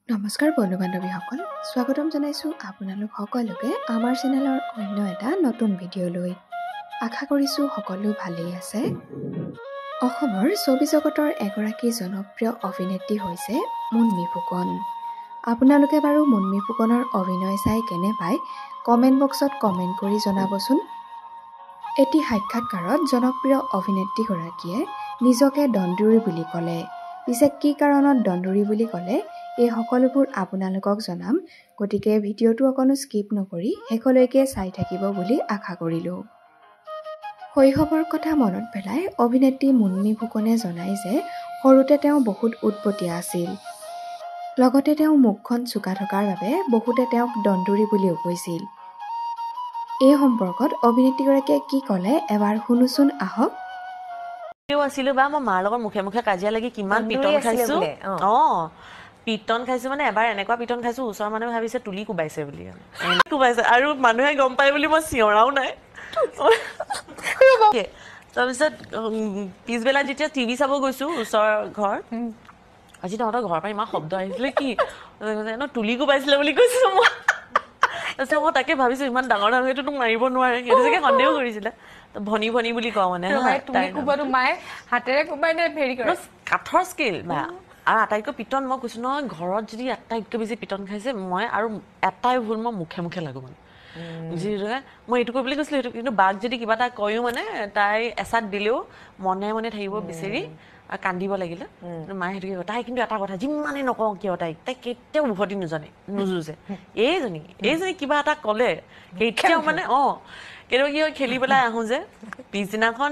নমস্কাৰ বন্ধু বান্ধৱীসকল, স্বাগতম জনাইছোঁ আপোনালোক সকলোকে আমাৰ চেনেলৰ অন্য এটা নতুন ভিডিঅ'লৈ। আশা কৰিছোঁ সকলো ভালেই আছে। অসমৰ ছবি জগতৰ এগৰাকী জনপ্ৰিয় অভিনেত্ৰী হৈছে মুনমী ফুকন। আপোনালোকে বাৰু মুনমী ফুকনৰ অভিনয় চাই কেনে পায় কমেণ্ট বক্সত কমেণ্ট কৰি জনাবচোন। এটি সাক্ষাৎকাৰত জনপ্ৰিয় অভিনেত্ৰীগৰাকীয়ে নিজকে দন্দুৰী বুলি ক'লে। পিছে কি কাৰণত দন্দুৰী বুলি ক'লে এই সকলোবোৰ আপোনালোকক জনাম, গতিকে ভিডিঅ'টো অকণো স্কিপ নকৰি শেষলৈকে চাই থাকিব বুলি আশা কৰিলোঁ। শৈশৱৰ কথা মনত পেলাই অভিনেত্ৰী মুনমী ফুকনে জনায় যে সৰুতে তেওঁ বহুত উৎপতীয়া আছিল। লগতে তেওঁ মুখখন চোকা থকাৰ বাবে বহুতে তেওঁক দন্দুৰী বুলিও কৈছিল। এই সম্পৰ্কত অভিনেত্ৰীগৰাকীয়ে কি ক'লে এবাৰ শুনোচোন আহক। আছিলো বা মই মাৰ লগত মুখে মুখে কাজিয়া লাগি কিমান পিটন খাইছো। পিটন খাইছো মানে এবাৰ এনেকুৱা পিটন খাইছো ওচৰৰ মানুহে ভাবিছে তুলি কোবাইছে বুলি। কোবাইছে আৰু মানুহে গম পায় বুলি মই চিঞৰাও নাই। তাৰপিছত পিছবেলা যেতিয়া টিভি চাব গৈছো ওচৰৰ ঘৰ, আজি তহঁতৰ ঘৰৰ পৰা ইমান শব্দ আহিছিলে কি তুলি কোবাইছিলে বুলি কৈছো মই। তাৰপিছত মই তাকে ভাবিছো ইমান ডাঙৰ ডাঙৰটো তোক মাৰিব নোৱাৰে, সেইটো চাগে সন্দেহ কৰিছিলে। ভনী ভনী বুলি কওঁ মানে কাঠৰ স্কেল বা আৰু আটাইতকৈ পিটন মই কৈছো নহয়, ঘৰত যদি আটাইতকৈ বেছি পিটন খাইছে মই, আৰু এটাই ভুল মই মুখে মুখে লাগো মানে। মই এইটো কৰিবলৈ কৈছিলো সেইটো, কিন্তু বাক যদি কিবা এটা কয়ো মানে তাই এচাত দিলেও মনে মনে থাকিব বিচাৰি আৰু কান্দিব লাগিলে। মায়ে সেইটোকে কয়, তাই কিন্তু এটা কথা যিমানে নকওঁ কিয় তাই কেতিয়াও উভতি নোযোজে। এইজনী কিবা এটা ক'লে কেতিয়াও মানে কেতিয়াবা কি হয় খেলি পেলাই আহো যে পিছদিনাখন